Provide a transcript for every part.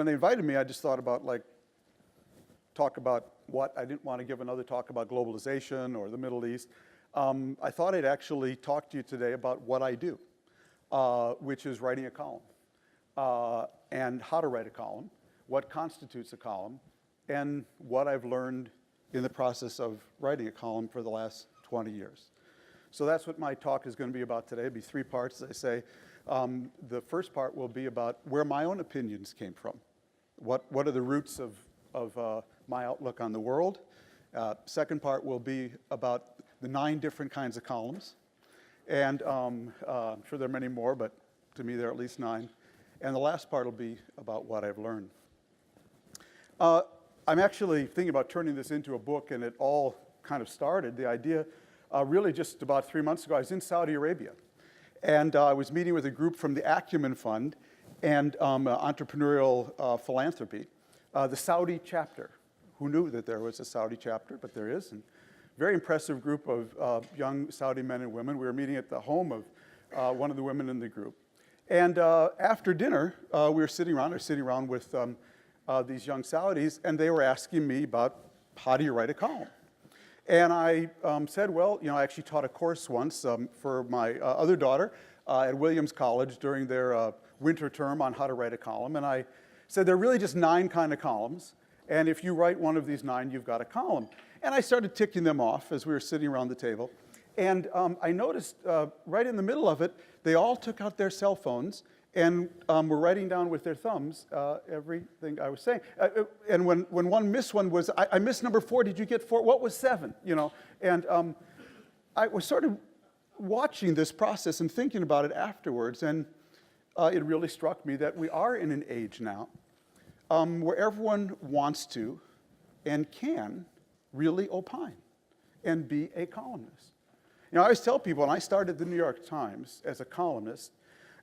when they invited me, I just thought about talk about what. I didn't want to give another talk about globalization or the Middle East. I thought I'd actually talk to you today about what I do, which is writing a column, and how to write a column, what constitutes a column, and what I've learned in the process of writing a column for the last 20 years. So that's what my talk is going to be about today. It'll be 3 parts, as I say. The first part will be about where my own opinions came from. What are the roots of my outlook on the world? Second part will be about the 9 different kinds of columns. And I'm sure there are many more, but to me there are at least 9. And the last part will be about what I've learned. I'm actually thinking about turning this into a book, and it all kind of started, the idea, really just about 3 months ago. I was in Saudi Arabia, and I was meeting with a group from the Acumen Fund and entrepreneurial philanthropy, the Saudi chapter. Who knew that there was a Saudi chapter? But there is. And very impressive group of young Saudi men and women. We were meeting at the home of one of the women in the group. And after dinner, we were sitting around with these young Saudis, and they were asking me about how do you write a column. And I said, well, I actually taught a course once for my other daughter at Williams College during their winter term on how to write a column. And I said there are really just 9 kind of columns. And if you write one of these 9, you've got a column. And I started ticking them off as we were sitting around the table. And I noticed right in the middle of it, they all took out their cell phones and were writing down with their thumbs everything I was saying. And when one missed one was, I missed number 4, did you get 4? What was 7? And I was sort of watching this process and thinking about it afterwards. And it really struck me that we are in an age now where everyone wants to and can really opine and be a columnist. I always tell people, when I started the New York Times as a columnist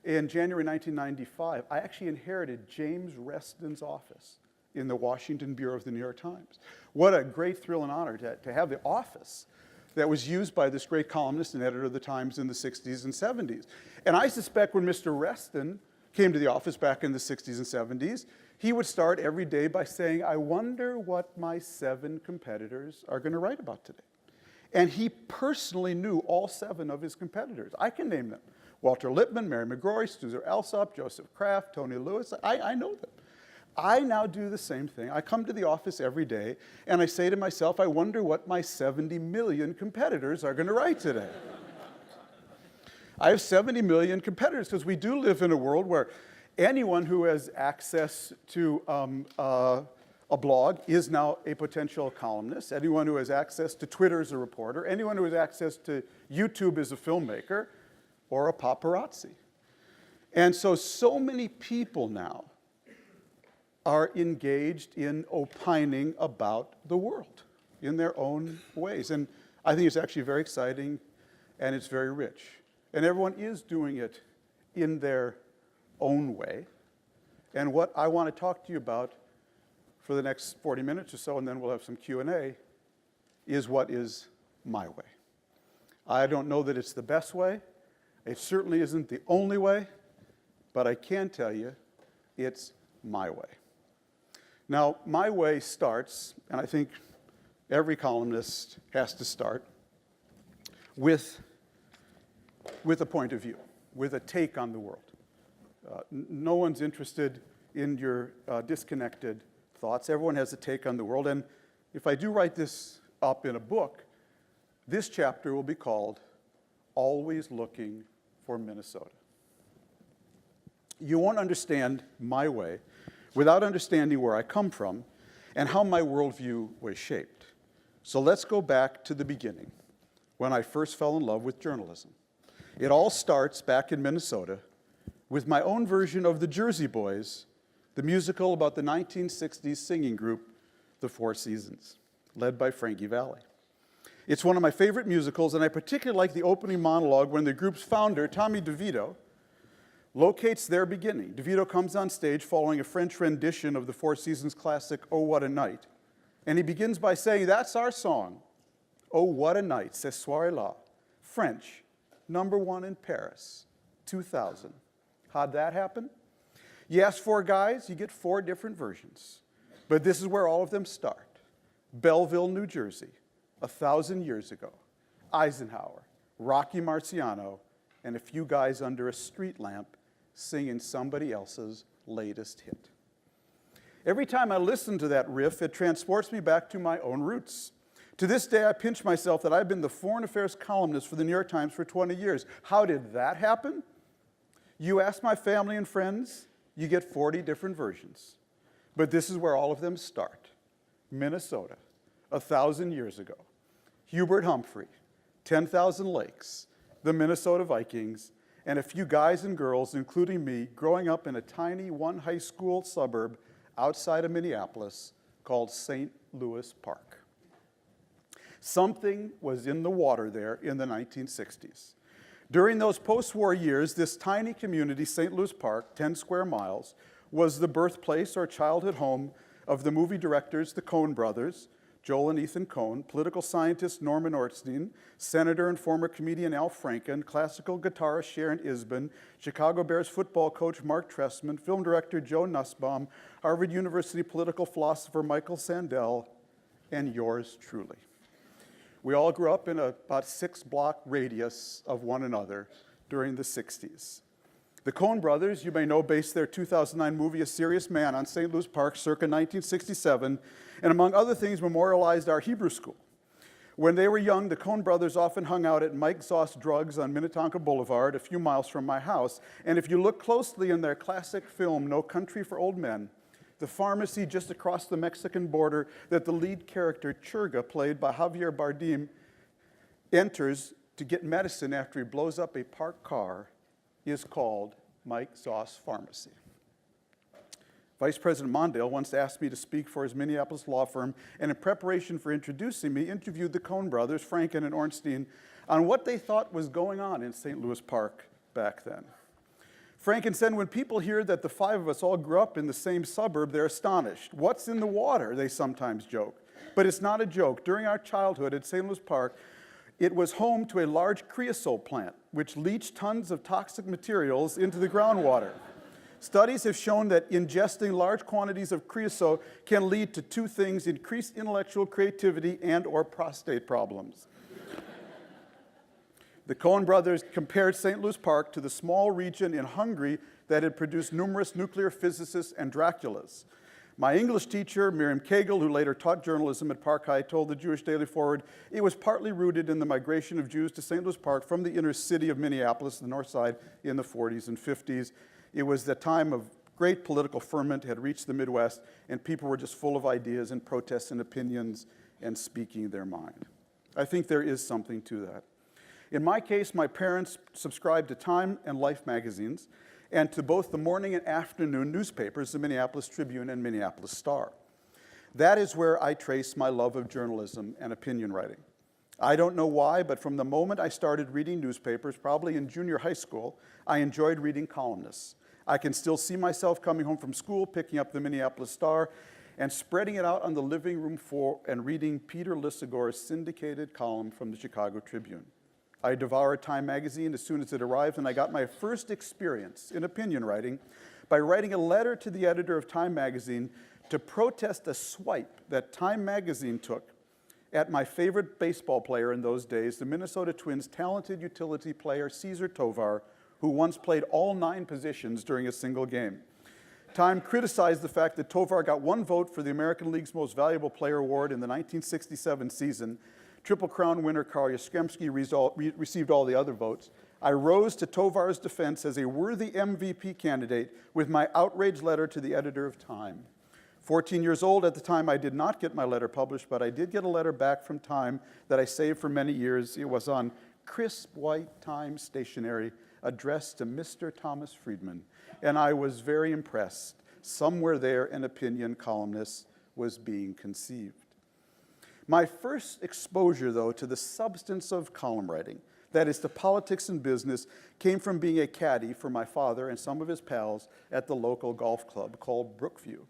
in January 1995, I actually inherited James Reston's office in the Washington Bureau of the New York Times. What a great thrill and honor to have the office that was used by this great columnist and editor of the Times in the 60s and 70s. And I suspect when Mr. Reston came to the office back in the 60s and 70s, he would start every day by saying, I wonder what my 7 competitors are going to write about today. And he personally knew all 7 of his competitors. I can name them. Walter Lippmann, Mary McGrory, Susan Alsop, Joseph Kraft, Tony Lewis. I know them. I now do the same thing. I come to the office every day, and I say to myself, I wonder what my 70 million competitors are going to write today. I have 70 million competitors because we do live in a world where anyone who has access to a blog is now a potential columnist. Anyone who has access to Twitter is a reporter. Anyone who has access to YouTube is a filmmaker or a paparazzi. And so many people now are engaged in opining about the world in their own ways. And I think it's actually very exciting, and it's very rich. And everyone is doing it in their own way. And what I want to talk to you about for the next 40 minutes or so, and then we'll have some Q&A, is what is my way. I don't know that it's the best way. It certainly isn't the only way, but I can tell you it's my way. Now, my way starts, and I think every columnist has to start, with a point of view, with a take on the world. No one's interested in your disconnected thoughts. Everyone has a take on the world. And if I do write this up in a book, this chapter will be called Always Looking for Minnesota. You won't understand my way without understanding where I come from and how my worldview was shaped. So let's go back to the beginning, when I first fell in love with journalism. It all starts back in Minnesota with my own version of the Jersey Boys, the musical about the 1960s singing group, the Four Seasons, led by Frankie Valli. It's one of my favorite musicals, and I particularly like the opening monologue when the group's founder, Tommy DeVito, locates their beginning. DeVito comes on stage following a French rendition of the Four Seasons classic, Oh, What a Night. And he begins by saying, that's our song. Oh, what a night, ce soir-là. French, #1 in Paris, 2000. How'd that happen? You ask 4 guys, you get 4 different versions. But this is where all of them start. Belleville, New Jersey, 1,000 years ago. Eisenhower, Rocky Marciano, and a few guys under a street lamp singing somebody else's latest hit. Every time I listen to that riff, it transports me back to my own roots. To this day, I pinch myself that I've been the foreign affairs columnist for the New York Times for 20 years. How did that happen? You ask my family and friends, you get 40 different versions. But this is where all of them start. Minnesota, 1,000 years ago. Hubert Humphrey, 10,000 Lakes, the Minnesota Vikings, and a few guys and girls, including me, growing up in a tiny one-high-school suburb outside of Minneapolis called St. Louis Park. Something was in the water there in the 1960s. During those post-war years, this tiny community, St. Louis Park, 10 square miles, was the birthplace or childhood home of the movie directors, the Coen brothers, Joel and Ethan Coen, political scientist Norman Ornstein, senator and former comedian Al Franken, classical guitarist Sharon Isbin, Chicago Bears football coach Mark Trestman, film director Joe Nussbaum, Harvard University political philosopher Michael Sandel, and yours truly. We all grew up in about 6-block radius of one another during the 60s. The Coen brothers, you may know, based their 2009 movie A Serious Man on St. Louis Park circa 1967, and among other things memorialized our Hebrew school. When they were young, the Coen brothers often hung out at Mike Zoss Drugs on Minnetonka Boulevard, a few miles from my house. And if you look closely in their classic film, No Country for Old Men, the pharmacy just across the Mexican border that the lead character, Churga, played by Javier Bardem, enters to get medicine after he blows up a parked car, is called Mike Zoss Pharmacy. Vice President Mondale once asked me to speak for his Minneapolis law firm, and in preparation for introducing me, interviewed the Coen brothers, Franken and Ornstein, on what they thought was going on in St. Louis Park back then. Franken said, when people hear that the 5 of us all grew up in the same suburb, they're astonished. What's in the water, they sometimes joke. But it's not a joke. During our childhood at St. Louis Park, it was home to a large creosote plant, which leached tons of toxic materials into the groundwater. Studies have shown that ingesting large quantities of creosote can lead to 2 things: increased intellectual creativity and/or prostate problems. The Coen brothers compared St. Louis Park to the small region in Hungary that had produced numerous nuclear physicists and Draculas. My English teacher, Miriam Cagle, who later taught journalism at Park High, told the Jewish Daily Forward it was partly rooted in the migration of Jews to St. Louis Park from the inner city of Minneapolis, the north side, in the 40s and 50s. It was the time of great political ferment had reached the Midwest, and people were just full of ideas and protests and opinions and speaking their mind. I think there is something to that. In my case, my parents subscribed to Time and Life magazines and to both the morning and afternoon newspapers, the Minneapolis Tribune and Minneapolis Star. That is where I trace my love of journalism and opinion writing. I don't know why, but from the moment I started reading newspapers, probably in junior high school, I enjoyed reading columnists. I can still see myself coming home from school, picking up the Minneapolis Star, and spreading it out on the living room floor and reading Peter Lissagor's syndicated column from the Chicago Tribune. I devoured Time magazine as soon as it arrived, and I got my first experience in opinion writing by writing a letter to the editor of Time magazine to protest a swipe that Time magazine took at my favorite baseball player in those days, the Minnesota Twins' talented utility player Cesar Tovar, who once played all 9 positions during a single game. Time criticized the fact that Tovar got 1 vote for the American League's Most Valuable Player award in the 1967 season. Triple Crown winner Carl Yastrzemski received all the other votes. I rose to Tovar's defense as a worthy MVP candidate with my outraged letter to the editor of Time. 14 years old at the time, I did not get my letter published, but I did get a letter back from Time that I saved for many years. It was on crisp white Time stationery addressed to Mr. Thomas Friedman, and I was very impressed. Somewhere there, an opinion columnist was being conceived. My first exposure, though, to the substance of column writing, that is to politics and business, came from being a caddy for my father and some of his pals at the local golf club called Brookview.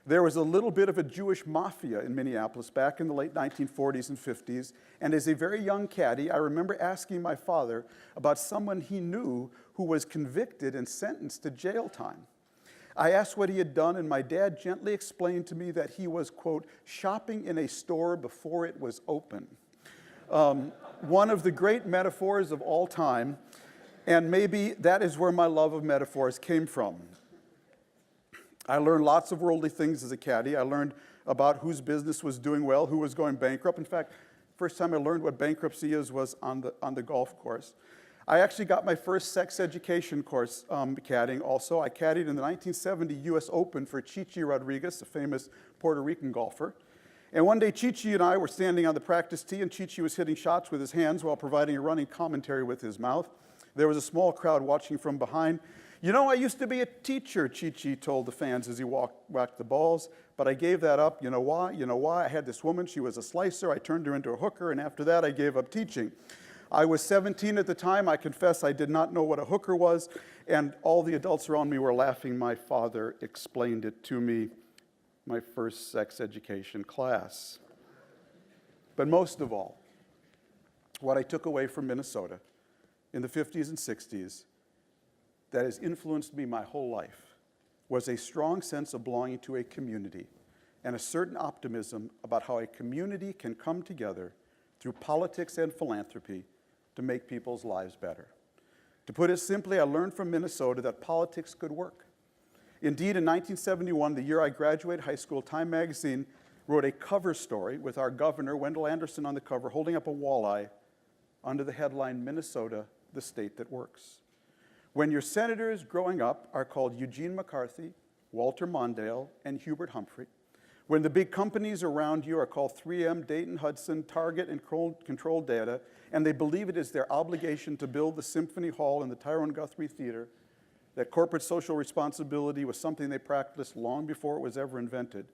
There was a little bit of a Jewish mafia in Minneapolis back in the late 1940s and 50s, and as a very young caddy, I remember asking my father about someone he knew who was convicted and sentenced to jail time. I asked what he had done, and my dad gently explained to me that he was, quote, shopping in a store before it was open. One of the great metaphors of all time, and maybe that is where my love of metaphors came from. I learned lots of worldly things as a caddy. I learned about whose business was doing well, who was going bankrupt. In fact, first time I learned what bankruptcy is was on the golf course. I actually got my first sex education course caddying also. I caddied in the 1970 U.S. Open for Chichi Rodriguez, a famous Puerto Rican golfer. And one day, Chichi and I were standing on the practice tee, and Chichi was hitting shots with his hands while providing a running commentary with his mouth. There was a small crowd watching from behind. You know, I used to be a teacher, Chichi told the fans as he whacked the balls, but I gave that up. You know why? You know why? I had this woman. She was a slicer. I turned her into a hooker, and after that, I gave up teaching. I was 17 at the time. I confess I did not know what a hooker was, and all the adults around me were laughing. My father explained it to me, my first sex education class. But most of all, what I took away from Minnesota in the 50s and 60s that has influenced me my whole life was a strong sense of belonging to a community and a certain optimism about how a community can come together through politics and philanthropy to make people's lives better. To put it simply, I learned from Minnesota that politics could work. Indeed, in 1971, the year I graduated high school, Time magazine wrote a cover story with our governor, Wendell Anderson, on the cover, holding up a walleye under the headline, Minnesota, the state that works. When your senators growing up are called Eugene McCarthy, Walter Mondale, and Hubert Humphrey, when the big companies around you are called 3M, Dayton Hudson, Target, and Control Data, and they believe it is their obligation to build the Symphony Hall and the Tyrone Guthrie Theater, that corporate social responsibility was something they practiced long before it was ever invented,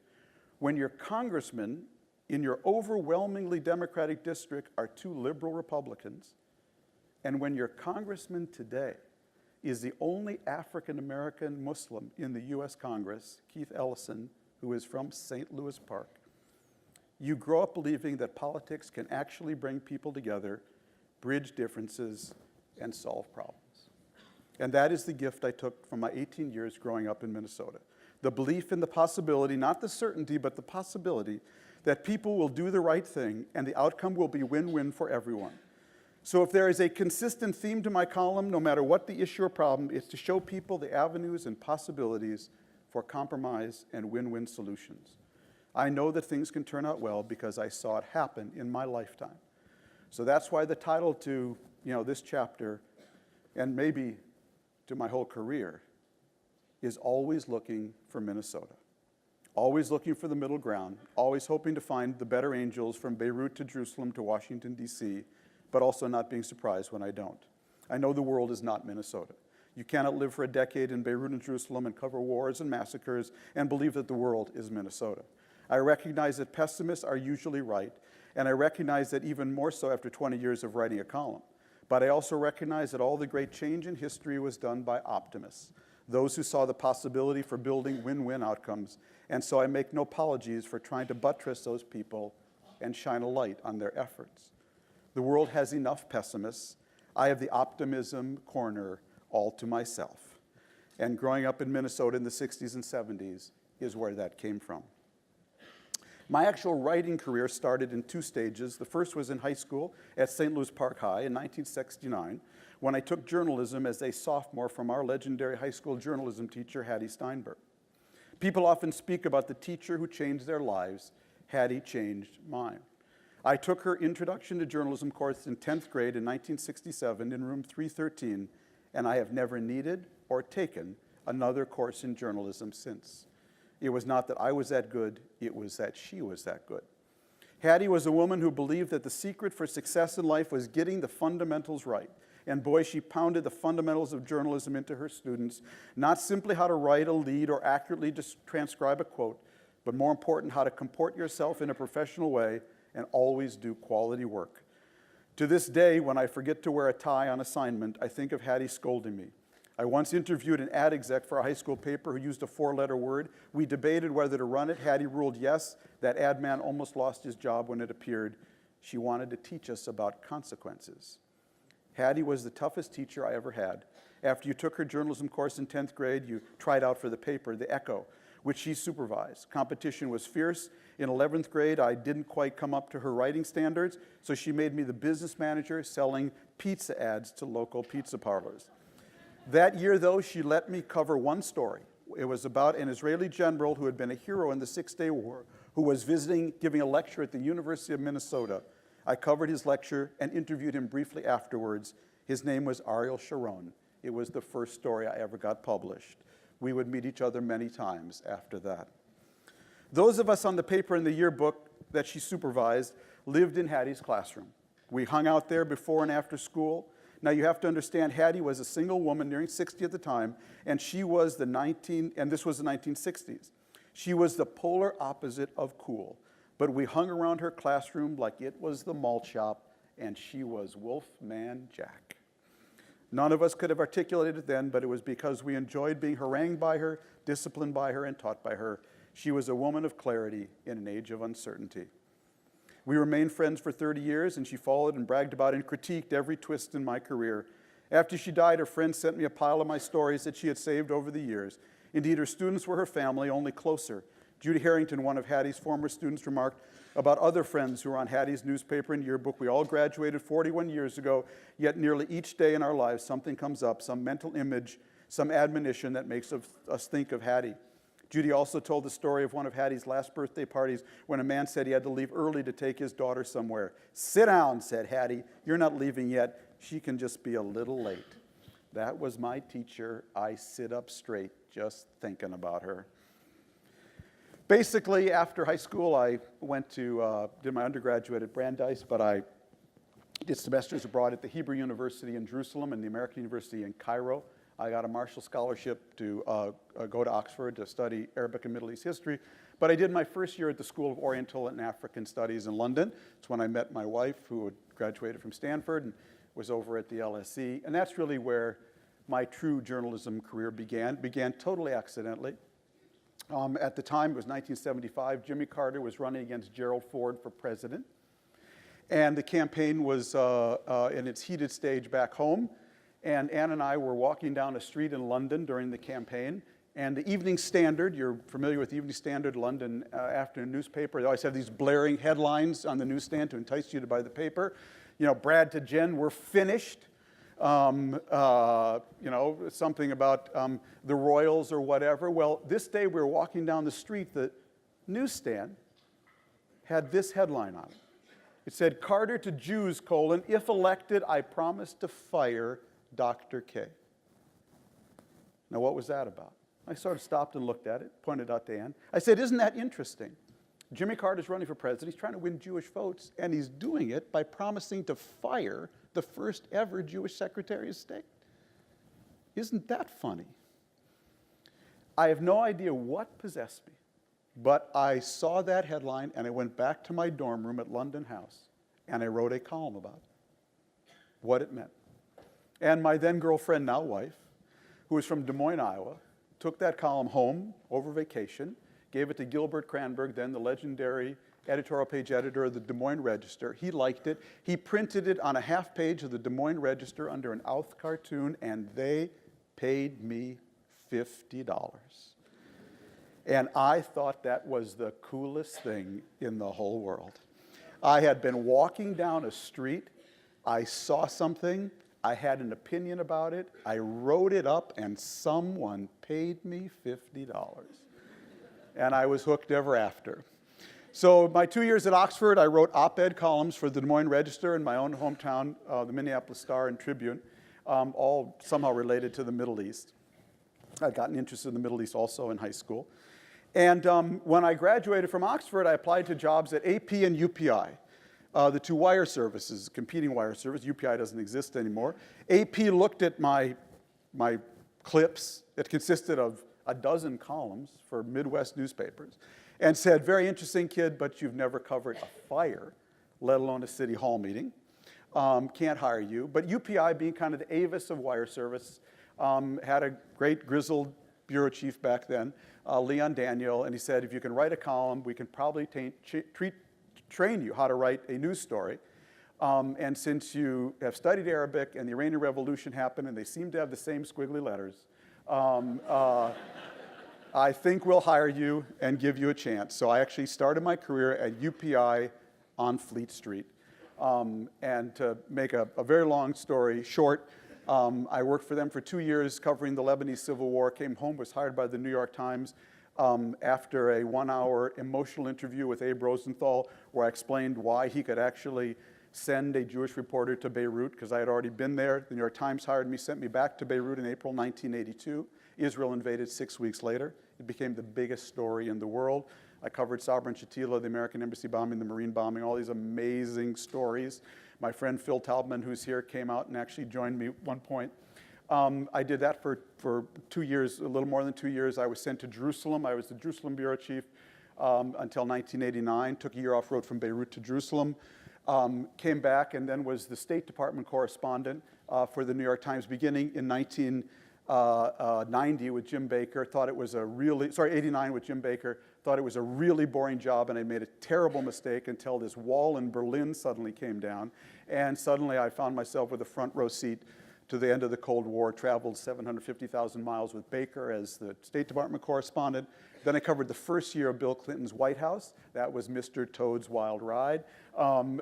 when your congressmen in your overwhelmingly Democratic district are two liberal Republicans, and when your congressman today is the only African-American Muslim in the U.S. Congress, Keith Ellison, who is from St. Louis Park, you grow up believing that politics can actually bring people together, bridge differences, and solve problems. And that is the gift I took from my 18 years growing up in Minnesota. The belief in the possibility, not the certainty, but the possibility that people will do the right thing and the outcome will be win-win for everyone. So if there is a consistent theme to my column, no matter what the issue or problem, it's to show people the avenues and possibilities for compromise and win-win solutions. I know that things can turn out well because I saw it happen in my lifetime. So that's why the title to this chapter, and maybe to my whole career, is Always Looking for Minnesota. Always looking for the middle ground, always hoping to find the better angels from Beirut to Jerusalem to Washington, D.C., but also not being surprised when I don't. I know the world is not Minnesota. You cannot live for a decade in Beirut and Jerusalem and cover wars and massacres and believe that the world is Minnesota. I recognize that pessimists are usually right, and I recognize that even more so after 20 years of writing a column. But I also recognize that all the great change in history was done by optimists, those who saw the possibility for building win-win outcomes, and so I make no apologies for trying to buttress those people and shine a light on their efforts. The world has enough pessimists. I have the optimism corner all to myself. And growing up in Minnesota in the 60s and 70s is where that came from. My actual writing career started in two stages. The first was in high school at St. Louis Park High in 1969, when I took journalism as a sophomore from our legendary high school journalism teacher, Hattie Steinberg. People often speak about the teacher who changed their lives. Hattie changed mine. I took her Introduction to Journalism course in 10th grade in 1967 in room 313, and I have never needed or taken another course in journalism since. It was not that I was that good, it was that she was that good. Hattie was a woman who believed that the secret for success in life was getting the fundamentals right. And boy, she pounded the fundamentals of journalism into her students, not simply how to write a lead or accurately just transcribe a quote, but more important, how to comport yourself in a professional way and always do quality work. To this day, when I forget to wear a tie on assignment, I think of Hattie scolding me. I once interviewed an ad exec for a high school paper who used a 4-letter word. We debated whether to run it. Hattie ruled yes. That ad man almost lost his job when it appeared. She wanted to teach us about consequences. Hattie was the toughest teacher I ever had. After you took her journalism course in 10th grade, you tried out for the paper, The Echo, which she supervised. Competition was fierce. In 11th grade, I didn't quite come up to her writing standards, so she made me the business manager selling pizza ads to local pizza parlors. That year, though, she let me cover one story. It was about an Israeli general who had been a hero in the Six-Day War, who was visiting, giving a lecture at the University of Minnesota. I covered his lecture and interviewed him briefly afterwards. His name was Ariel Sharon. It was the first story I ever got published. We would meet each other many times after that. Those of us on the paper in the yearbook that she supervised lived in Hattie's classroom. We hung out there before and after school. Now you have to understand, Hattie was a single woman nearing 60 at the time, and she was and this was the 1960s. She was the polar opposite of cool. But we hung around her classroom like it was the malt shop, and she was Wolfman Jack. None of us could have articulated it then, but it was because we enjoyed being harangued by her, disciplined by her, and taught by her. She was a woman of clarity in an age of uncertainty. We remained friends for 30 years, and she followed and bragged about and critiqued every twist in my career. After she died, her friends sent me a pile of my stories that she had saved over the years. Indeed, her students were her family, only closer. Judy Harrington, one of Hattie's former students, remarked about other friends who were on Hattie's newspaper and yearbook. We all graduated 41 years ago, yet nearly each day in our lives something comes up, some mental image, some admonition that makes us think of Hattie. Judy also told the story of one of Hattie's last birthday parties when a man said he had to leave early to take his daughter somewhere. "Sit down," said Hattie. "You're not leaving yet. She can just be a little late." That was my teacher. I sit up straight just thinking about her. Basically, after high school, I went to, did my undergraduate at Brandeis, but I did semesters abroad at the Hebrew University in Jerusalem and the American University in Cairo. I got a Marshall Scholarship to go to Oxford to study Arabic and Middle East history. But I did my first year at the School of Oriental and African Studies in London. It's when I met my wife, who had graduated from Stanford and was over at the LSE. And that's really where my true journalism career began totally accidentally. At the time, it was 1975, Jimmy Carter was running against Gerald Ford for president. And the campaign was in its heated stage back home. And Ann and I were walking down a street in London during the campaign. And the Evening Standard, you're familiar with the Evening Standard, London afternoon newspaper. They always have these blaring headlines on the newsstand to entice you to buy the paper. You know, Brad to Jen, we're finished. You know, something about the Royals or whatever. Well, this day we were walking down the street, the newsstand had this headline on it. It said, "Carter to Jews, if elected, I promise to fire Dr. K." Now, what was that about? I sort of stopped and looked at it, pointed out to Ann. I said, "Isn't that interesting? Jimmy Carter's running for president. He's trying to win Jewish votes, and he's doing it by promising to fire the first ever Jewish Secretary of State. Isn't that funny?" I have no idea what possessed me, but I saw that headline, and I went back to my dorm room at London House, and I wrote a column about it, what it meant. And my then girlfriend, now wife, who was from Des Moines, Iowa, took that column home over vacation, gave it to Gilbert Cranberg, then the legendary editorial page editor of the Des Moines Register. He liked it. He printed it on a half page of the Des Moines Register under an Outh cartoon, and they paid me $50. And I thought that was the coolest thing in the whole world. I had been walking down a street. I saw something. I had an opinion about it. I wrote it up, and someone paid me $50. And I was hooked ever after. So my 2 years at Oxford, I wrote op-ed columns for the Des Moines Register in my own hometown, the Minneapolis Star and Tribune, all somehow related to the Middle East. I'd gotten interested in the Middle East also in high school. And when I graduated from Oxford, I applied to jobs at AP and UPI, the two wire services, competing wire service. UPI doesn't exist anymore. AP looked at my clips. It consisted of a dozen columns for Midwest newspapers and said, "Very interesting kid, but you've never covered a fire, let alone a city hall meeting. Can't hire you." But UPI, being kind of the Avis of wire service, had a great grizzled bureau chief back then, Leon Daniel, and he said, "If you can write a column, we can probably train you how to write a news story." And since you have studied Arabic and the Iranian Revolution happened and they seem to have the same squiggly letters, I think we'll hire you and give you a chance. So I actually started my career at UPI on Fleet Street. And to make a very long story short, I worked for them for 2 years covering the Lebanese Civil War, came home, was hired by the New York Times after a 1-hour emotional interview with Abe Rosenthal, where I explained why he could actually send a Jewish reporter to Beirut, because I had already been there. The New York Times hired me, sent me back to Beirut in April 1982. Israel invaded 6 weeks later. It became the biggest story in the world. I covered Sabra and Shatila, the American embassy bombing, the Marine bombing, all these amazing stories. My friend Phil Taubman, who's here, came out and actually joined me at one point. I did that for 2 years, a little more than 2 years. I was sent to Jerusalem. I was the Jerusalem bureau chief until 1989. Took a year off, rode from Beirut to Jerusalem. Came back and then was the State Department correspondent for the New York Times beginning in 1990 with Jim Baker. Thought it was a really, 89 with Jim Baker. Thought it was a really boring job, and I made a terrible mistake until this wall in Berlin suddenly came down. And suddenly I found myself with a front row seat to the end of the Cold War, traveled 750,000 miles with Baker as the State Department correspondent. Then I covered the first year of Bill Clinton's White House. That was Mr. Toad's Wild Ride. And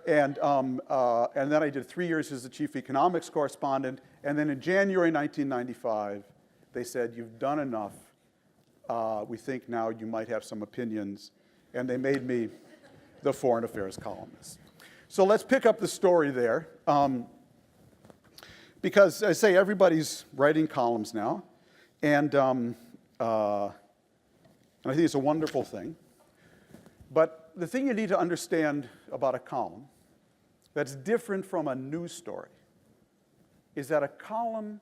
then I did 3 years as the chief economics correspondent. And then in January 1995, they said, "You've done enough. We think now you might have some opinions." And they made me the foreign affairs columnist. So let's pick up the story there. Because I say everybody's writing columns now. And I think it's a wonderful thing. But the thing you need to understand about a column that's different from a news story is that a column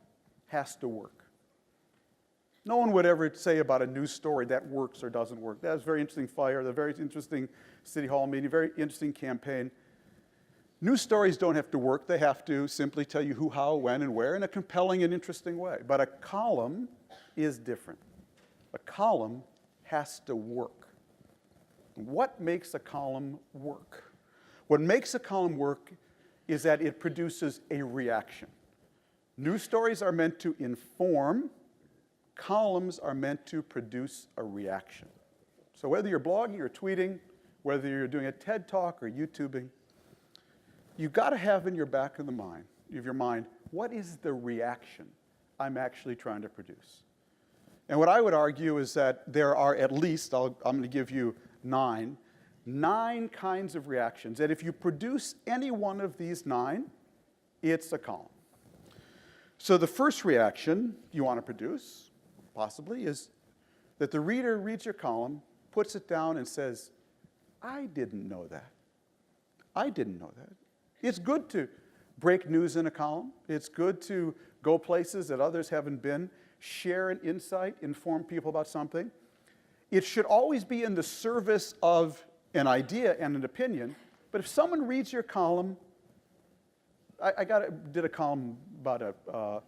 has to work. No one would ever say about a news story that works or doesn't work. That was a very interesting fire, a very interesting City Hall meeting, very interesting campaign. News stories don't have to work. They have to simply tell you who, how, when, and where in a compelling and interesting way. But a column is different. A column has to work. What makes a column work? What makes a column work is that it produces a reaction. News stories are meant to inform. Columns are meant to produce a reaction. So whether you're blogging or tweeting, whether you're doing a TED Talk or YouTubing, you've got to have in your back of your mind, what is the reaction I'm actually trying to produce? And what I would argue is that there are at least, I'm going to give you nine kinds of reactions. And if you produce any one of these 9, it's a column. So the first reaction you want to produce, possibly, is that the reader reads your column, puts it down, and says, "I didn't know that. I didn't know that." It's good to break news in a column. It's good to go places that others haven't been, share an insight, inform people about something. It should always be in the service of an idea and an opinion. But if someone reads your column, I did a column about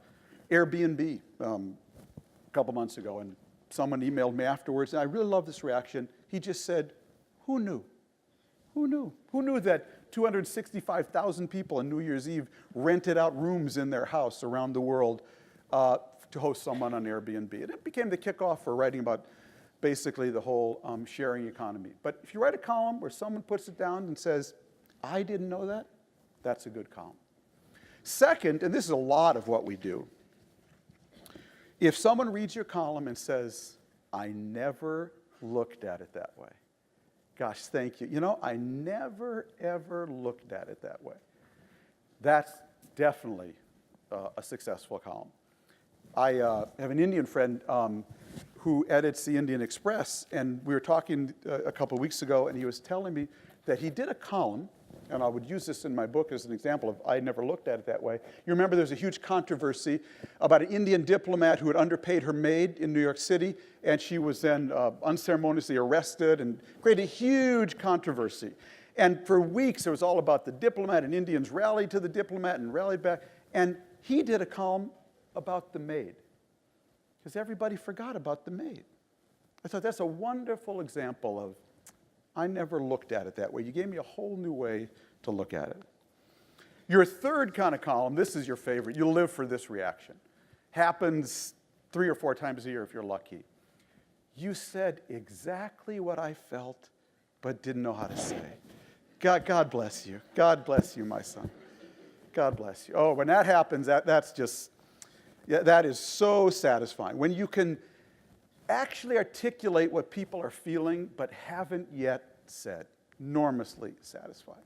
Airbnb a couple months ago, and someone emailed me afterwards, and I really love this reaction. He just said, "Who knew? Who knew? Who knew that 265,000 people on New Year's Eve rented out rooms in their house around the world to host someone on Airbnb?" And it became the kickoff for writing about basically the whole sharing economy. But if you write a column where someone puts it down and says, "I didn't know that," that's a good column. Second, and this is a lot of what we do, if someone reads your column and says, "I never looked at it that way. Gosh, thank you. You know, I never, ever looked at it that way." That's definitely a successful column. I have an Indian friend who edits the Indian Express, and we were talking a couple of weeks ago, and he was telling me that he did a column, and I would use this in my book as an example of I never looked at it that way. You remember there was a huge controversy about an Indian diplomat who had underpaid her maid in New York City, and she was then unceremoniously arrested and created a huge controversy. And for weeks, it was all about the diplomat, and Indians rallied to the diplomat and rallied back. And he did a column about the maid, because everybody forgot about the maid. I thought that's a wonderful example of I never looked at it that way. You gave me a whole new way to look at it. Your third kind of column, this is your favorite. You'll live for this reaction. Happens 3 or 4 times a year if you're lucky. You said exactly what I felt, but didn't know how to say. God bless you. God bless you, my son. God bless you. Oh, when that happens, that's just, yeah, that is so satisfying. When you can actually articulate what people are feeling, but haven't yet said. Enormously satisfying.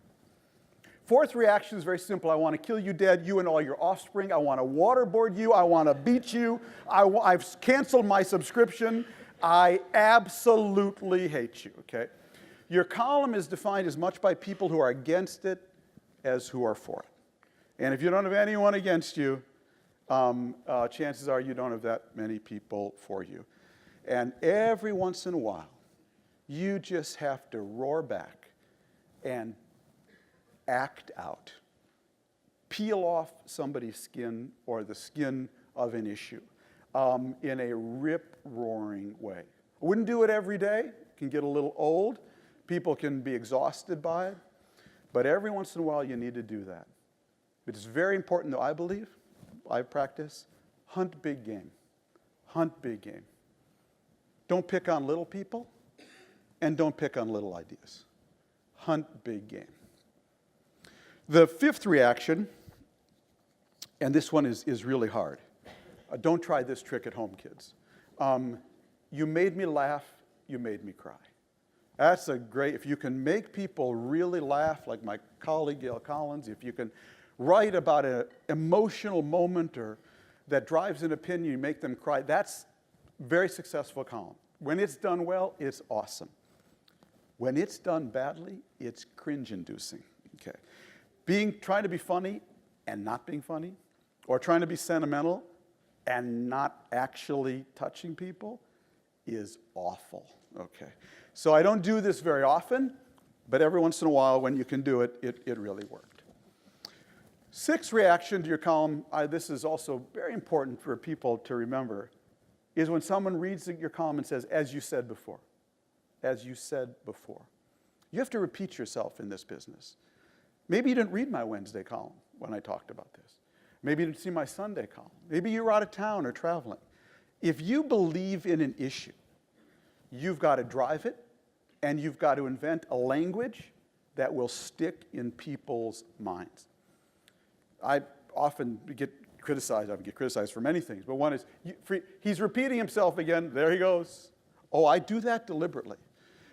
Fourth reaction is very simple. I want to kill you dead, you and all your offspring. I want to waterboard you. I want to beat you. I've canceled my subscription. I absolutely hate you, okay? Your column is defined as much by people who are against it as who are for it. And if you don't have anyone against you, chances are you don't have that many people for you. And every once in a while, you just have to roar back and act out. Peel off somebody's skin or the skin of an issue in a rip-roaring way. I wouldn't do it every day. It can get a little old. People can be exhausted by it. But every once in a while, you need to do that. It's very important, though, I believe, I practice, hunt big game. Hunt big game. Don't pick on little people, and don't pick on little ideas. Hunt big game. The fifth reaction, and this one is really hard. Don't try this trick at home, kids. You made me laugh, you made me cry. That's a great, if you can make people really laugh, like my colleague Gail Collins, if you can write about an emotional moment or that drives an opinion, you make them cry, that's a very successful column. When it's done well, it's awesome. When it's done badly, it's cringe-inducing. Okay. Trying to be funny and not being funny, or trying to be sentimental and not actually touching people is awful. Okay. So I don't do this very often, but every once in a while, when you can do it, it really worked. Sixth reaction to your column, this is also very important for people to remember, is when someone reads your column and says, as you said before. As you said before. You have to repeat yourself in this business. Maybe you didn't read my Wednesday column when I talked about this. Maybe you didn't see my Sunday column. Maybe you were out of town or traveling. If you believe in an issue, you've got to drive it, and you've got to invent a language that will stick in people's minds. I often get criticized. I get criticized for many things, but one is, he's repeating himself again. There he goes. Oh, I do that deliberately.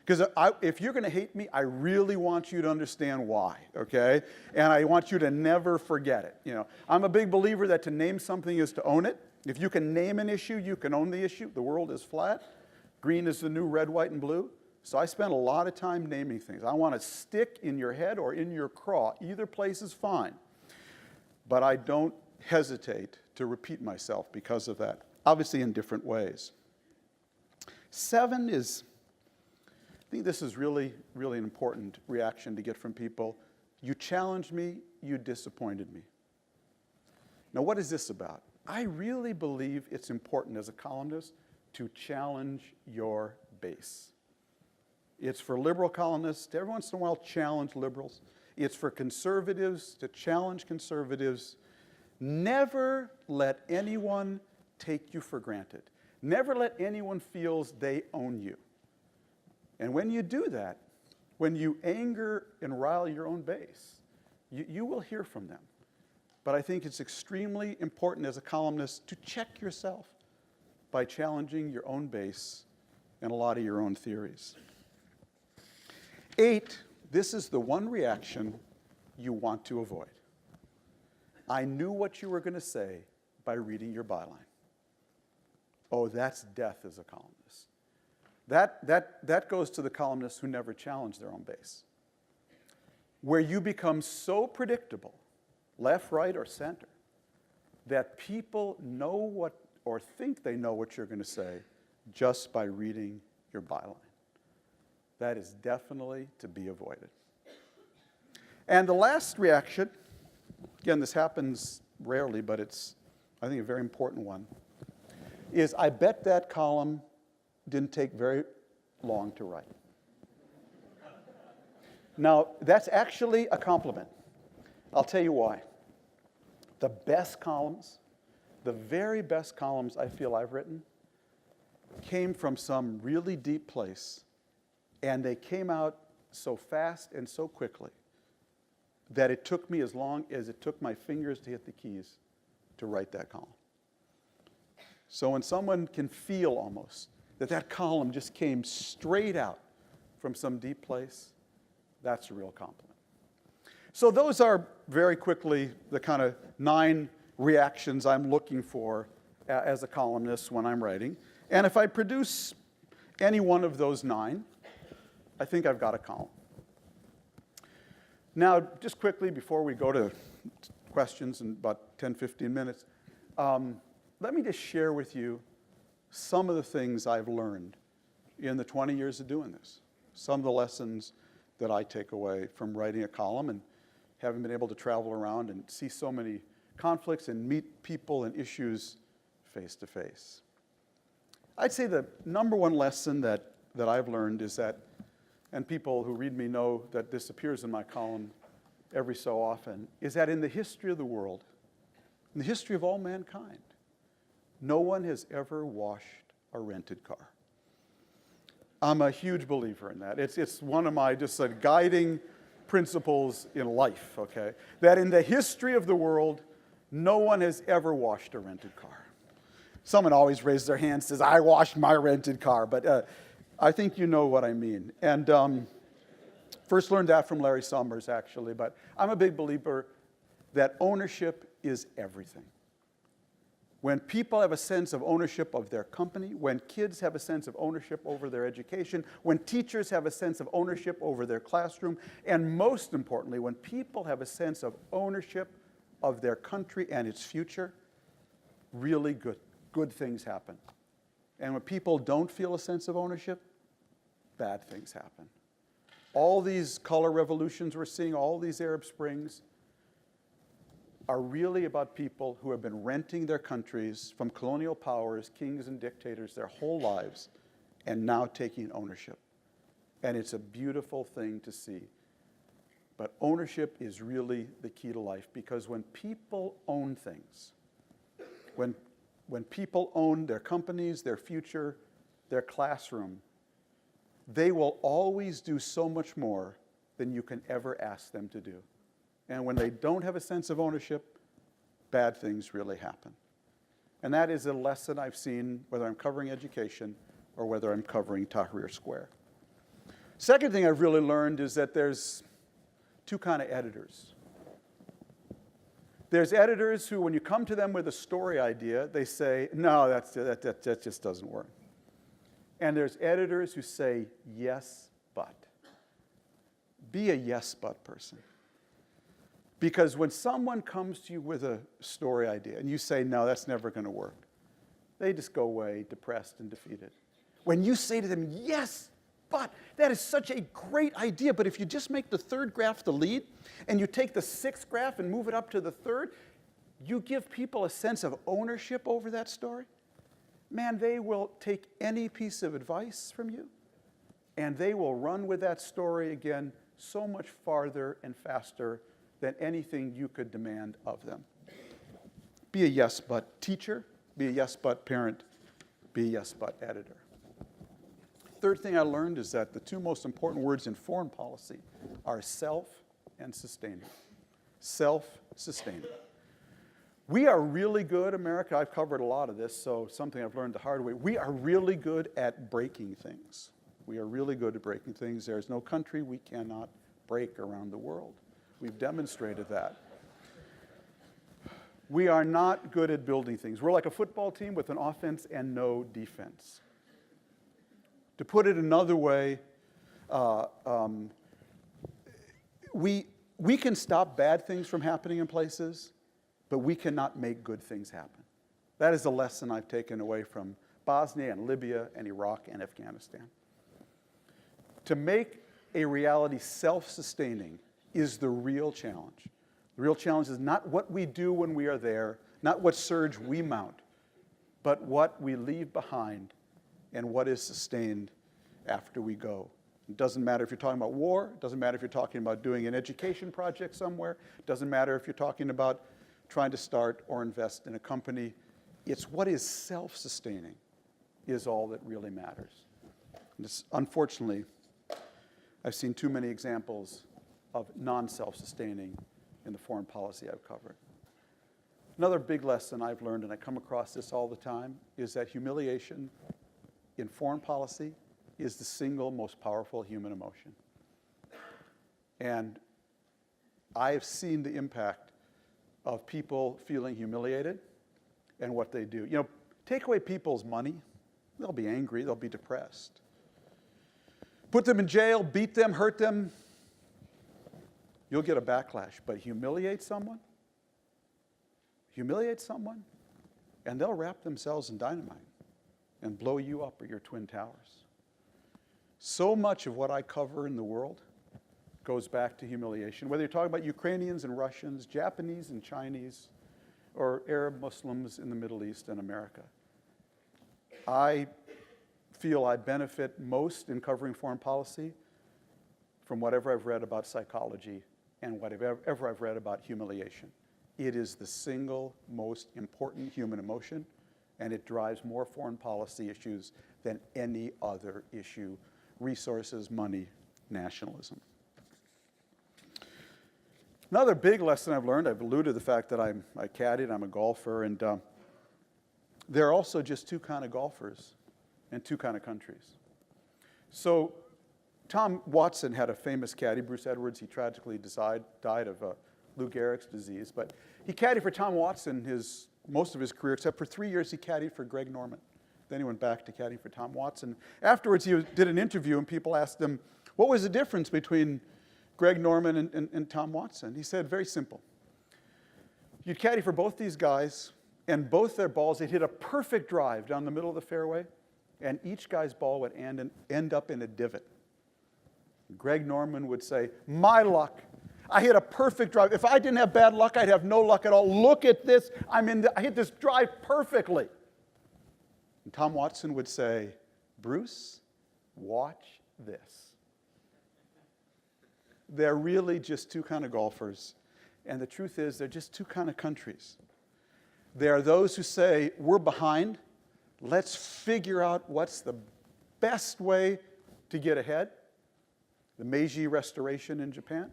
Because if you're going to hate me, I really want you to understand why, okay? And I want you to never forget it. You know, I'm a big believer that to name something is to own it. If you can name an issue, you can own the issue. The world is flat. Green is the new red, white, and blue. So I spend a lot of time naming things. I want to stick in your head or in your craw. Either place is fine. But I don't hesitate to repeat myself because of that, obviously in different ways. 7 is, I think this is really, really an important reaction to get from people. You challenged me, you disappointed me. Now, what is this about? I really believe it's important as a columnist to challenge your base. It's for liberal columnists to every once in a while challenge liberals. It's for conservatives to challenge conservatives. Never let anyone take you for granted. Never let anyone feel they own you. And when you do that, when you anger and rile your own base, you will hear from them. But I think it's extremely important as a columnist to check yourself by challenging your own base and a lot of your own theories. 8, this is the one reaction you want to avoid. I knew what you were going to say by reading your byline. Oh, that's death as a columnist. That goes to the columnists who never challenge their own base. Where you become so predictable, left, right, or center, that people know what or think they know what you're going to say just by reading your byline. That is definitely to be avoided. And the last reaction, again, this happens rarely, but it's, I think, a very important one, is I bet that column didn't take very long to write. Now, that's actually a compliment. I'll tell you why. The best columns, the very best columns I feel I've written, came from some really deep place, and they came out so fast and so quickly that it took me as long as it took my fingers to hit the keys to write that column. So when someone can feel almost that that column just came straight out from some deep place, that's a real compliment. So those are very quickly the kind of 9 reactions I'm looking for as a columnist when I'm writing. And if I produce any one of those 9, I think I've got a column. Now, just quickly before we go to questions in about 10, 15 minutes, let me just share with you some of the things I've learned in the 20 years of doing this. Some of the lessons that I take away from writing a column and having been able to travel around and see so many conflicts and meet people and issues face to face. I'd say the number one lesson that I've learned is that, and people who read me know that this appears in my column every so often, is that in the history of the world, in the history of all mankind, no one has ever washed a rented car. I'm a huge believer in that. It's one of my just guiding principles in life, okay? That in the history of the world, no one has ever washed a rented car. Someone always raises their hand and says, I washed my rented car, but I think you know what I mean. And first learned that from Larry Summers, actually, but I'm a big believer that ownership is everything. When people have a sense of ownership of their company, when kids have a sense of ownership over their education, when teachers have a sense of ownership over their classroom, and most importantly, when people have a sense of ownership of their country and its future, really good things happen. And when people don't feel a sense of ownership, bad things happen. All these color revolutions we're seeing, all these Arab Springs, are really about people who have been renting their countries from colonial powers, kings and dictators their whole lives, and now taking ownership. And it's a beautiful thing to see. But ownership is really the key to life, because when people own things, when people own their companies, their future, their classroom, they will always do so much more than you can ever ask them to do. And when they don't have a sense of ownership, bad things really happen. And that is a lesson I've seen whether I'm covering education or whether I'm covering Tahrir Square. Second thing I've really learned is that there's 2 kinds of editors. There's editors who, when you come to them with a story idea, they say, no, that just doesn't work. And there's editors who say, yes, but. Be a yes, but person. Because when someone comes to you with a story idea and you say, no, that's never going to work, they just go away depressed and defeated. When you say to them, yes, but that is such a great idea, but if you just make the 3rd graph the lead and you take the 6th graph and move it up to the 3rd, you give people a sense of ownership over that story, man, they will take any piece of advice from you and they will run with that story again so much farther and faster than anything you could demand of them. Be a yes, but teacher. Be a yes, but parent. Be a yes, but editor. Third thing I learned is that the 2 most important words in foreign policy are self and sustaining. Self-sustaining. We are really good, America, I've covered a lot of this, so something I've learned the hard way. We are really good at breaking things. We are really good at breaking things. There's no country we cannot break around the world. We've demonstrated that. We are not good at building things. We're like a football team with an offense and no defense. To put it another way, we can stop bad things from happening in places, but we cannot make good things happen. That is a lesson I've taken away from Bosnia and Libya and Iraq and Afghanistan. To make a reality self-sustaining is the real challenge. The real challenge is not what we do when we are there, not what surge we mount, but what we leave behind and what is sustained after we go. It doesn't matter if you're talking about war. It doesn't matter if you're talking about doing an education project somewhere. It doesn't matter if you're talking about trying to start or invest in a company. It's what is self-sustaining is all that really matters. And unfortunately, I've seen too many examples of non-self-sustaining in the foreign policy I've covered. Another big lesson I've learned, and I come across this all the time, is that humiliation in foreign policy is the single most powerful human emotion. And I have seen the impact of people feeling humiliated and what they do. You know, take away people's money, they'll be angry, they'll be depressed. Put them in jail, beat them, hurt them, you'll get a backlash. But humiliate someone, and they'll wrap themselves in dynamite and blow you up or your Twin Towers. So much of what I cover in the world goes back to humiliation, whether you're talking about Ukrainians and Russians, Japanese and Chinese, or Arab Muslims in the Middle East and America. I feel I benefit most in covering foreign policy from whatever I've read about psychology and whatever I've read about humiliation. It is the single most important human emotion, and it drives more foreign policy issues than any other issue: resources, money, nationalism. Another big lesson I've learned, I've alluded to the fact that I caddied, I'm a golfer, and there are also just two kind of golfers and two kind of countries. So Tom Watson had a famous caddy, Bruce Edwards. He tragically died of Lou Gehrig's disease, but he caddied for Tom Watson most of his career, except for 3 years he caddied for Greg Norman. Then he went back to caddying for Tom Watson. Afterwards, he did an interview, and people asked him, what was the difference between Greg Norman and Tom Watson? He said, very simple. You'd caddy for both these guys, and both their balls, they'd hit a perfect drive down the middle of the fairway, and each guy's ball would end up in a divot. Greg Norman would say, my luck. I hit a perfect drive. If I didn't have bad luck, I'd have no luck at all. Look at this. I hit this drive perfectly. And Tom Watson would say, Bruce, watch this. They're really just two kind of golfers. And the truth is, they're just two kind of countries. There are those who say, we're behind. Let's figure out what's the best way to get ahead. The Meiji Restoration in Japan.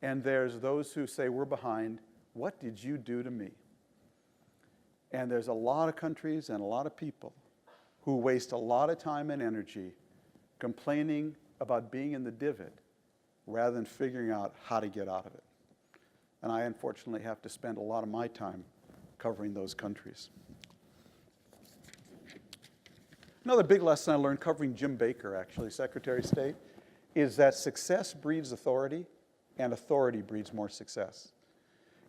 And there's those who say, we're behind. What did you do to me? And there's a lot of countries and a lot of people who waste a lot of time and energy complaining about being in the divot rather than figuring out how to get out of it. And I unfortunately have to spend a lot of my time covering those countries. Another big lesson I learned covering Jim Baker, actually, Secretary of State, is that success breeds authority, and authority breeds more success.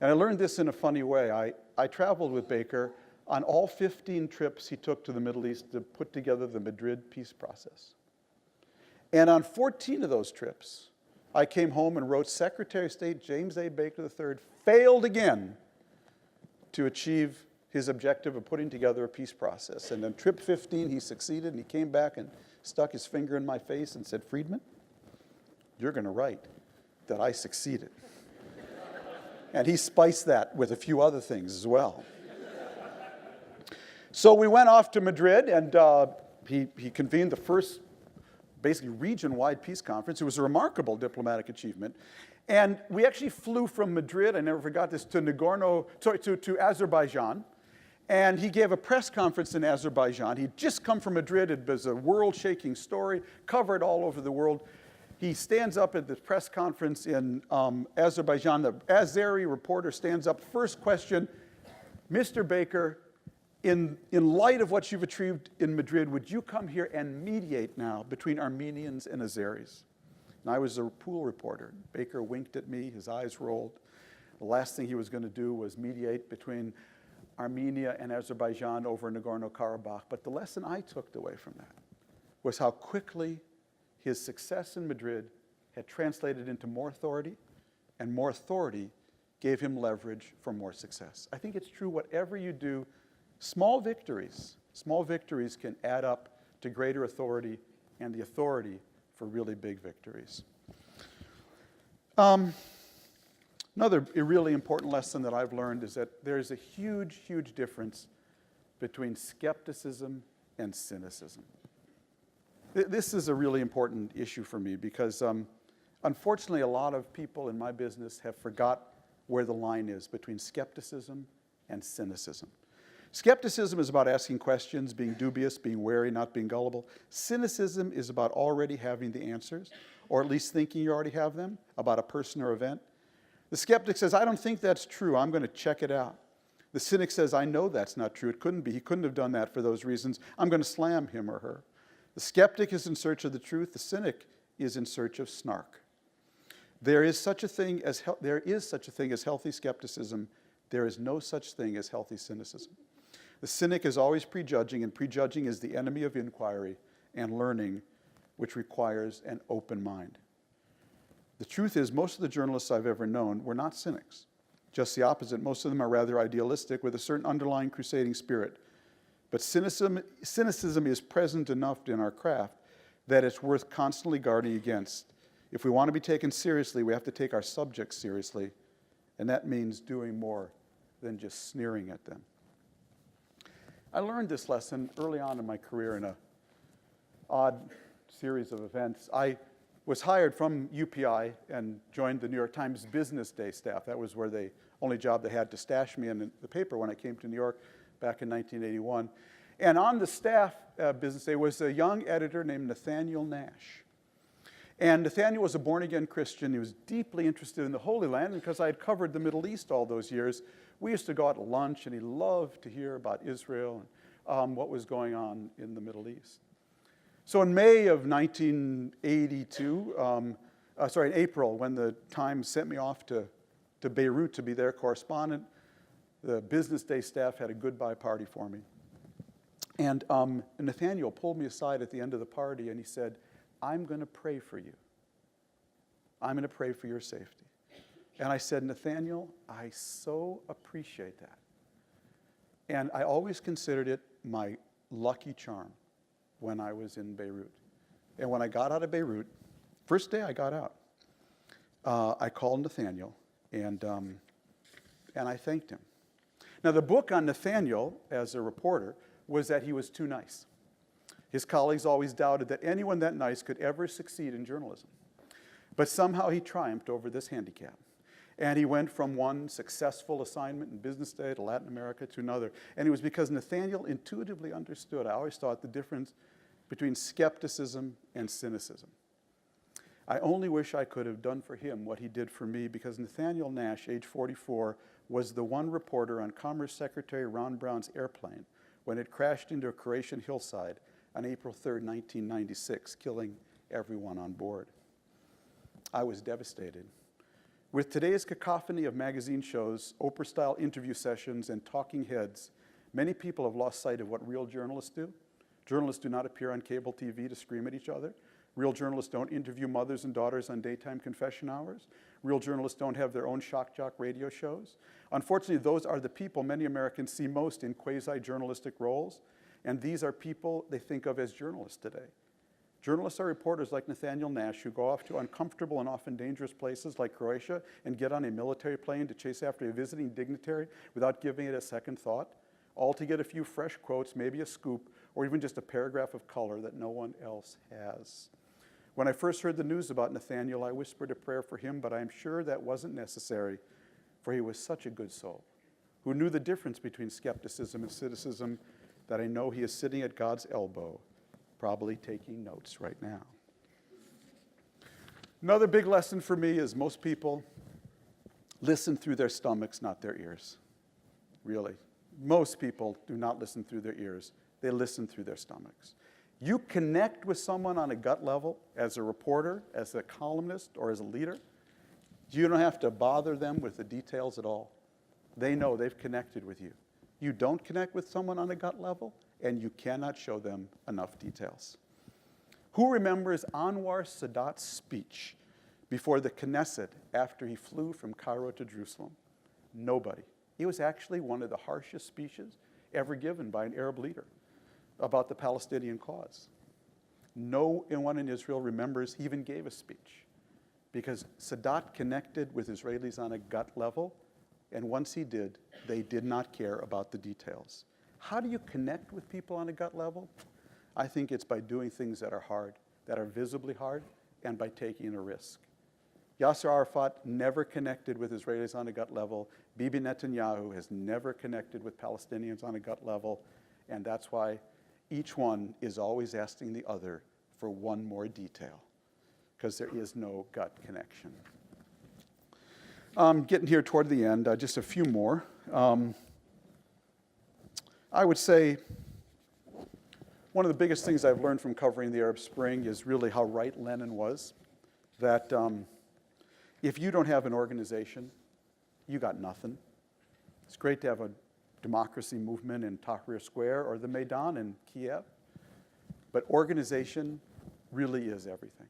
And I learned this in a funny way. I traveled with Baker on all 15 trips he took to the Middle East to put together the Madrid peace process. And on 14 of those trips, I came home and wrote, Secretary of State James A. Baker III failed again to achieve his objective of putting together a peace process. And on trip 15, he succeeded, and he came back and stuck his finger in my face and said, Friedman, you're going to write that I succeeded. And he spiced that with a few other things as well. So we went off to Madrid, and he convened the first basically region-wide peace conference. It was a remarkable diplomatic achievement. And we actually flew from Madrid, I never forgot this, to Azerbaijan. And he gave a press conference in Azerbaijan. He'd just come from Madrid. It was a world-shaking story, covered all over the world. He stands up at this press conference in Azerbaijan. The Azeri reporter stands up. First question, Mr. Baker, in light of what you've achieved in Madrid, would you come here and mediate now between Armenians and Azeris? And I was a pool reporter. Baker winked at me. His eyes rolled. The last thing he was going to do was mediate between Armenia and Azerbaijan over Nagorno-Karabakh. But the lesson I took away from that was how quickly his success in Madrid had translated into more authority, and more authority gave him leverage for more success. I think it's true whatever you do, small victories can add up to greater authority, and the authority for really big victories. Another really important lesson that I've learned is that there's a huge, huge difference between skepticism and cynicism. This is a really important issue for me because unfortunately a lot of people in my business have forgot where the line is between skepticism and cynicism. Skepticism is about asking questions, being dubious, being wary, not being gullible. Cynicism is about already having the answers, or at least thinking you already have them, about a person or event. The skeptic says, I don't think that's true. I'm going to check it out. The cynic says, I know that's not true. It couldn't be. He couldn't have done that for those reasons. I'm going to slam him or her. The skeptic is in search of the truth. The cynic is in search of snark. There is such a thing as healthy skepticism. There is no such thing as healthy cynicism. The cynic is always prejudging, and prejudging is the enemy of inquiry and learning, which requires an open mind. The truth is, most of the journalists I've ever known were not cynics. Just the opposite. Most of them are rather idealistic with a certain underlying crusading spirit. But cynicism is present enough in our craft that it's worth constantly guarding against. If we want to be taken seriously, we have to take our subjects seriously, and that means doing more than just sneering at them. I learned this lesson early on in my career in an odd series of events. I was hired from UPI and joined the New York Times Business Day staff. That was where the only job they had to stash me in the paper when I came to New York back in 1981. And on the staff Business Day was a young editor named Nathaniel Nash. And Nathaniel was a born-again Christian. He was deeply interested in the Holy Land, and because I had covered the Middle East all those years, we used to go out to lunch, and he loved to hear about Israel and what was going on in the Middle East. So in May of 1982, in April, when the Times sent me off to Beirut to be their correspondent, the Business Day staff had a goodbye party for me. And Nathaniel pulled me aside at the end of the party, and he said, I'm going to pray for you. I'm going to pray for your safety. And I said, Nathaniel, I so appreciate that. And I always considered it my lucky charm when I was in Beirut. And when I got out of Beirut, first day I got out, I called Nathaniel and I thanked him. Now the book on Nathaniel as a reporter was that he was too nice. His colleagues always doubted that anyone that nice could ever succeed in journalism. But somehow he triumphed over this handicap. And he went from one successful assignment in Business Day to Latin America to another. And it was because Nathaniel intuitively understood, I always thought, the difference between skepticism and cynicism. I only wish I could have done for him what he did for me, because Nathaniel Nash, age 44, was the one reporter on Commerce Secretary Ron Brown's airplane when it crashed into a Croatian hillside on April 3rd, 1996, killing everyone on board. I was devastated. With today's cacophony of magazine shows, Oprah-style interview sessions, and talking heads, many people have lost sight of what real journalists do. Journalists do not appear on cable TV to scream at each other. Real journalists don't interview mothers and daughters on daytime confession hours. Real journalists don't have their own shock jock radio shows. Unfortunately, those are the people many Americans see most in quasi-journalistic roles, and these are people they think of as journalists today. Journalists are reporters like Nathaniel Nash who go off to uncomfortable and often dangerous places like Croatia and get on a military plane to chase after a visiting dignitary without giving it a second thought, all to get a few fresh quotes, maybe a scoop, or even just a paragraph of color that no one else has. When I first heard the news about Nathaniel, I whispered a prayer for him, but I'm sure that wasn't necessary, for he was such a good soul who knew the difference between skepticism and cynicism, that I know he is sitting at God's elbow, probably taking notes right now. Another big lesson for me is most people listen through their stomachs, not their ears. Really. Most people do not listen through their ears. They listen through their stomachs. You connect with someone on a gut level as a reporter, as a columnist, or as a leader. You don't have to bother them with the details at all. They know they've connected with you. You don't connect with someone on a gut level, and you cannot show them enough details. Who remembers Anwar Sadat's speech before the Knesset after he flew from Cairo to Jerusalem? Nobody. It was actually one of the harshest speeches ever given by an Arab leader about the Palestinian cause. No one in Israel remembers he even gave a speech, because Sadat connected with Israelis on a gut level, and once he did, they did not care about the details. How do you connect with people on a gut level? I think it's by doing things that are hard, that are visibly hard, and by taking a risk. Yasser Arafat never connected with Israelis on a gut level. Bibi Netanyahu has never connected with Palestinians on a gut level, and that's why each one is always asking the other for one more detail, because there is no gut connection. Getting here toward the end, just a few more. I would say one of the biggest things I've learned from covering the Arab Spring is really how right Lenin was, that if you don't have an organization, you got nothing. It's great to have a democracy movement in Tahrir Square or the Maidan in Kiev, but organization really is everything.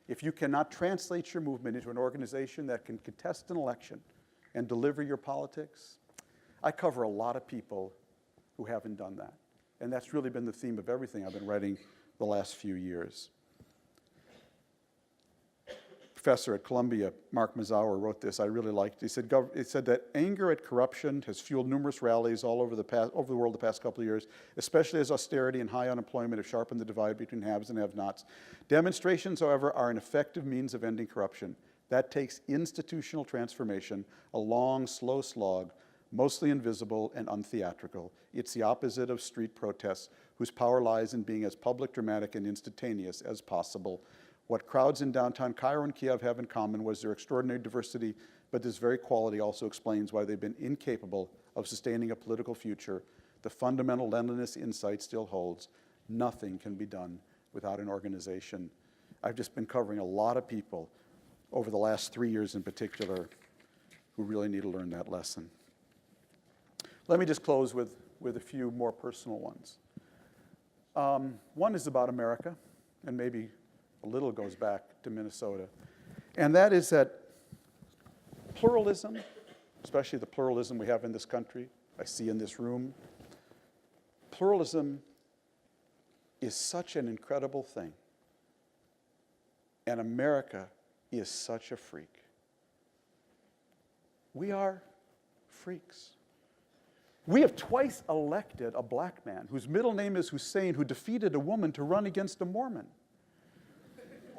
If you cannot translate your movement into an organization that can contest an election and deliver your politics, I cover a lot of people who haven't done that. And that's really been the theme of everything I've been writing the last few years. Professor at Columbia, Mark Mazauer, wrote this. I really liked it. He said that anger at corruption has fueled numerous rallies all over the world the past couple of years, especially as austerity and high unemployment have sharpened the divide between haves and have-nots. Demonstrations, however, are an effective means of ending corruption. That takes institutional transformation, a long, slow slog, mostly invisible and untheatrical. It's the opposite of street protests, whose power lies in being as public, dramatic, and instantaneous as possible. What crowds in downtown Cairo and Kiev have in common was their extraordinary diversity, but this very quality also explains why they've been incapable of sustaining a political future. The fundamental Leninist insight still holds. Nothing can be done without an organization. I've just been covering a lot of people over the last 3 years in particular who really need to learn that lesson. Let me just close with a few more personal ones. One is about America, and maybe a little goes back to Minnesota. And that is that pluralism, especially the pluralism we have in this country, I see in this room, pluralism is such an incredible thing. And America is such a freak. We are freaks. We have twice elected a black man whose middle name is Hussein, who defeated a woman to run against a Mormon.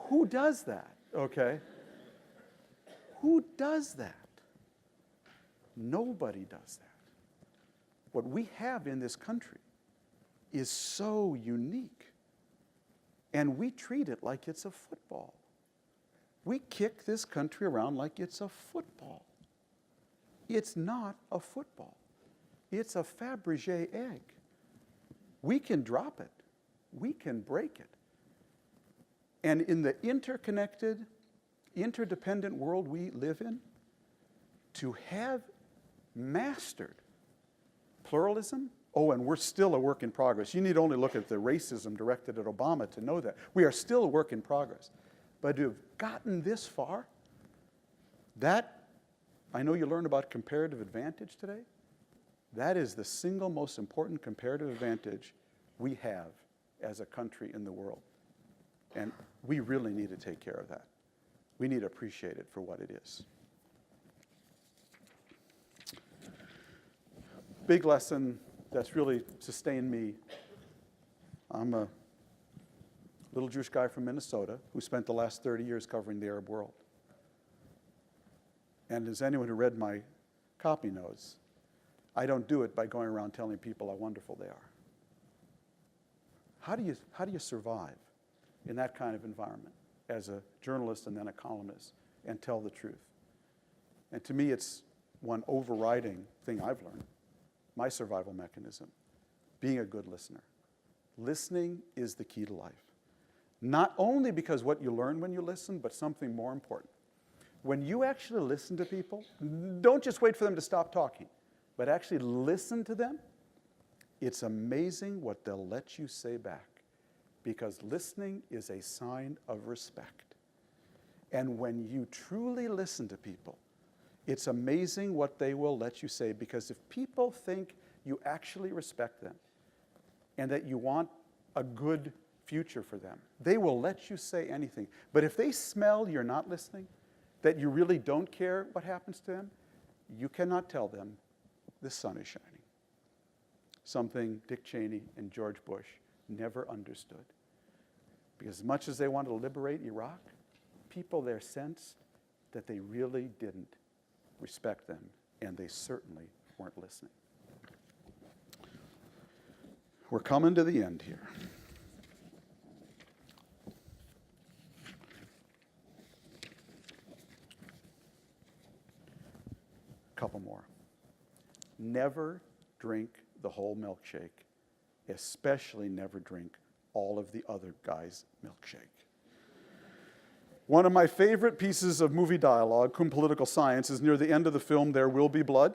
Who does that, okay? Who does that? Nobody does that. What we have in this country is so unique, and we treat it like it's a football. We kick this country around like it's a football. It's not a football. It's a Fabergé egg. We can drop it. We can break it. And in the interconnected, interdependent world we live in, to have mastered pluralism, oh, and we're still a work in progress. You need only look at the racism directed at Obama to know that. We are still a work in progress. But to have gotten this far, that, I know you learned about comparative advantage today. That is the single most important comparative advantage we have as a country in the world. And we really need to take care of that. We need to appreciate it for what it is. Big lesson that's really sustained me. I'm a little Jewish guy from Minnesota who spent the last 30 years covering the Arab world. And as anyone who read my copy knows, I don't do it by going around telling people how wonderful they are. How do you survive in that kind of environment as a journalist and then a columnist and tell the truth? And to me, it's one overriding thing I've learned, my survival mechanism, being a good listener. Listening is the key to life. Not only because what you learn when you listen, but something more important. When you actually listen to people, don't just wait for them to stop talking, but actually listen to them. It's amazing what they'll let you say back, because listening is a sign of respect. And when you truly listen to people, it's amazing what they will let you say, because if people think you actually respect them and that you want a good future for them. They will let you say anything. But if they smell you're not listening, that you really don't care what happens to them, you cannot tell them the sun is shining. Something Dick Cheney and George Bush never understood. Because as much as they wanted to liberate Iraq, people there sensed that they really didn't respect them, and they certainly weren't listening. We're coming to the end here. A couple more. Never drink the whole milkshake, especially never drink all of the other guy's milkshake. One of my favorite pieces of movie dialogue, cum political science, is near the end of the film There Will Be Blood,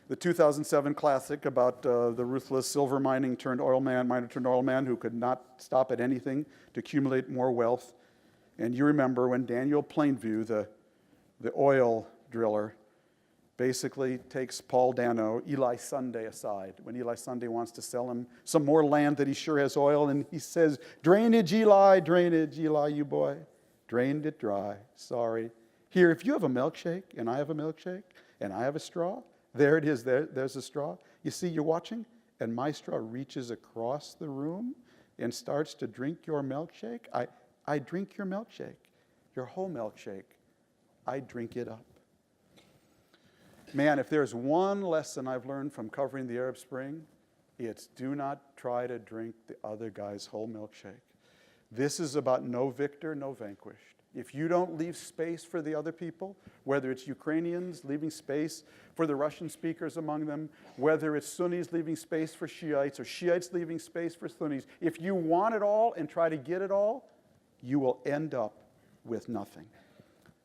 the 2007 classic about the ruthless silver miner turned oil man who could not stop at anything to accumulate more wealth. And you remember when Daniel Plainview, the oil driller, basically takes Paul Dano, Eli Sunday, aside when Eli Sunday wants to sell him some more land that he sure has oil, and he says, drainage, Eli, you boy. Drained it dry, sorry. Here, if you have a milkshake, and I have a milkshake, and I have a straw, there it is, there's a straw. You see, you're watching, and my straw reaches across the room and starts to drink your milkshake. I drink your milkshake, your whole milkshake. I drink it up. Man, if there's one lesson I've learned from covering the Arab Spring, it's do not try to drink the other guy's whole milkshake. This is about no victor, no vanquished. If you don't leave space for the other people, whether it's Ukrainians leaving space for the Russian speakers among them, whether it's Sunnis leaving space for Shiites or Shiites leaving space for Sunnis, if you want it all and try to get it all, you will end up with nothing.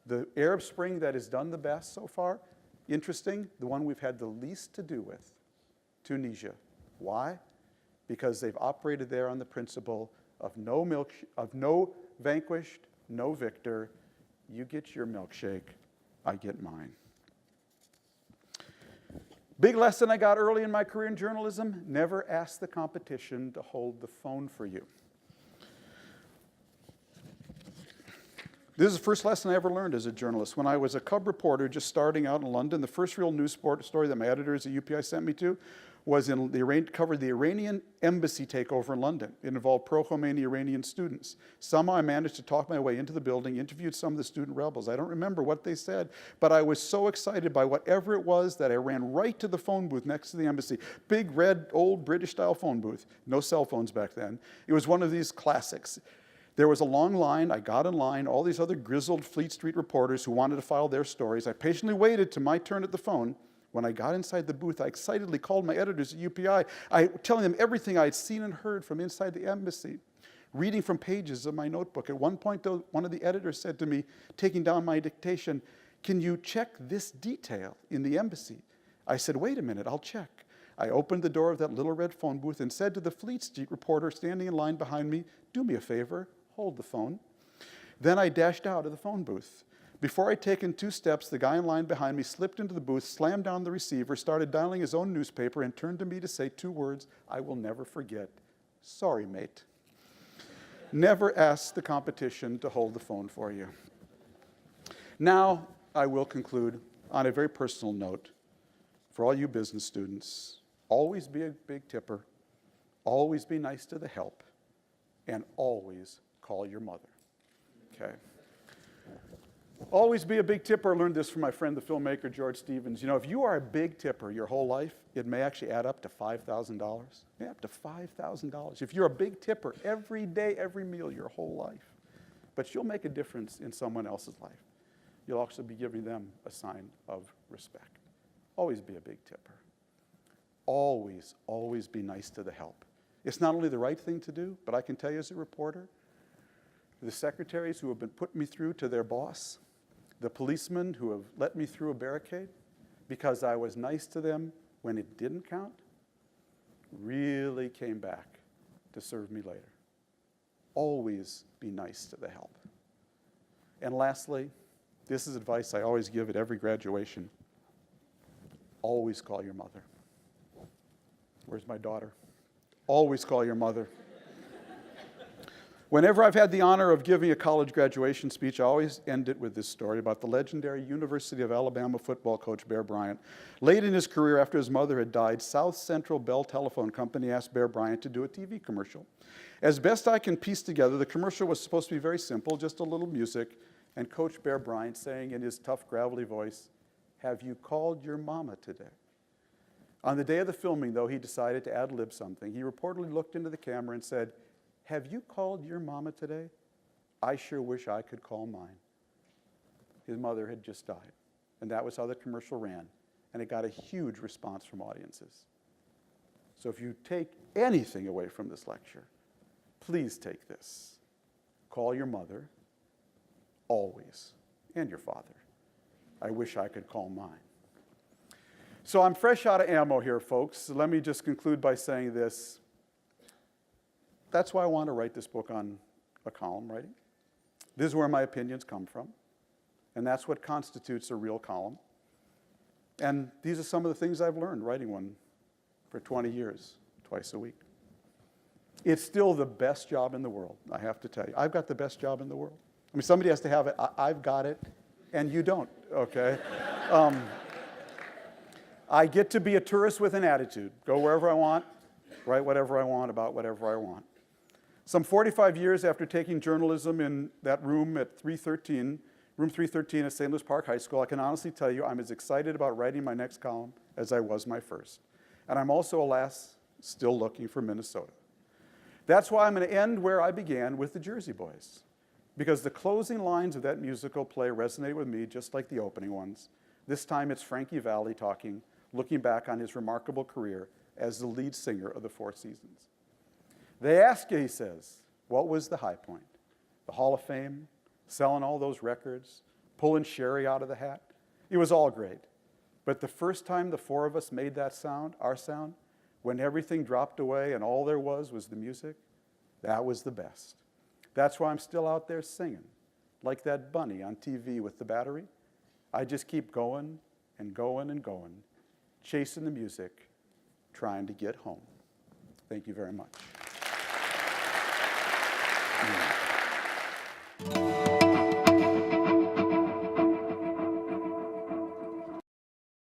The Arab Spring that has done the best so far, interesting, the one we've had the least to do with, Tunisia. Why? Because they've operated there on the principle of no vanquished, no victor. You get your milkshake, I get mine. Big lesson I got early in my career in journalism, never ask the competition to hold the phone for you. This is the first lesson I ever learned as a journalist. When I was a cub reporter just starting out in London, the first real news story that my editors at UPI sent me to was covered the Iranian embassy takeover in London. It involved pro-Khomeini Iranian students. Somehow I managed to talk my way into the building, interviewed some of the student rebels. I don't remember what they said, but I was so excited by whatever it was that I ran right to the phone booth next to the embassy. Big, red, old British-style phone booth. No cell phones back then. It was one of these classics. There was a long line. I got in line. All these other grizzled Fleet Street reporters who wanted to file their stories. I patiently waited to my turn at the phone. When I got inside the booth, I excitedly called my editors at UPI, telling them everything I had seen and heard from inside the embassy, reading from pages of my notebook. At one point, though, one of the editors said to me, taking down my dictation, "Can you check this detail in the embassy?" I said, "Wait a minute, I'll check." I opened the door of that little red phone booth and said to the Fleet Street reporter standing in line behind me, "Do me a favor, hold the phone." Then I dashed out of the phone booth. Before I'd taken 2 steps, the guy in line behind me slipped into the booth, slammed down the receiver, started dialing his own newspaper, and turned to me to say 2 words I will never forget. "Sorry, mate." Never ask the competition to hold the phone for you. Now, I will conclude on a very personal note. For all you business students, always be a big tipper, always be nice to the help, and always call your mother. Okay? Always be a big tipper. I learned this from my friend, the filmmaker, George Stevens. You know, if you are a big tipper your whole life, it may actually add up to $5,000. Yeah, up to $5,000. If you're a big tipper every day, every meal, your whole life. But you'll make a difference in someone else's life. You'll also be giving them a sign of respect. Always be a big tipper. Always, always be nice to the help. It's not only the right thing to do, but I can tell you as a reporter, the secretaries who have been putting me through to their boss, the policemen who have let me through a barricade because I was nice to them when it didn't count, really came back to serve me later. Always be nice to the help. And lastly, this is advice I always give at every graduation. Always call your mother. Where's my daughter? Always call your mother. Whenever I've had the honor of giving a college graduation speech, I always end it with this story about the legendary University of Alabama football coach Bear Bryant. Late in his career, after his mother had died, South Central Bell Telephone Company asked Bear Bryant to do a TV commercial. As best I can piece together, the commercial was supposed to be very simple, just a little music, and Coach Bear Bryant saying in his tough, gravelly voice, "Have you called your mama today?" On the day of the filming, though, he decided to ad-lib something. He reportedly looked into the camera and said, "Have you called your mama today? I sure wish I could call mine." His mother had just died, and that was how the commercial ran, and it got a huge response from audiences. So if you take anything away from this lecture, please take this. Call your mother, always, and your father. I wish I could call mine. So I'm fresh out of ammo here, folks. So let me just conclude by saying this. That's why I want to write this book on a column writing. This is where my opinions come from, and that's what constitutes a real column. And these are some of the things I've learned writing one for 20 years, twice a week. It's still the best job in the world, I have to tell you. I've got the best job in the world. I mean, somebody has to have it. I've got it, and you don't, okay? I get to be a tourist with an attitude. Go wherever I want, write whatever I want about whatever I want. Some 45 years after taking journalism in that room at room 313 at St. Louis Park High School, I can honestly tell you I'm as excited about writing my next column as I was my first. And I'm also, alas, still looking for Minnesota. That's why I'm going to end where I began, with the Jersey Boys, because the closing lines of that musical play resonate with me just like the opening ones. This time it's Frankie Valli talking, looking back on his remarkable career as the lead singer of the Four Seasons. They ask you, he says, what was the high point? The Hall of Fame, selling all those records, pulling Sherry out of the hat? It was all great. But the first time the four of us made that sound, our sound, when everything dropped away and all there was the music, that was the best. That's why I'm still out there singing, like that bunny on TV with the battery. I just keep going and going and going, chasing the music, trying to get home. Thank you very much.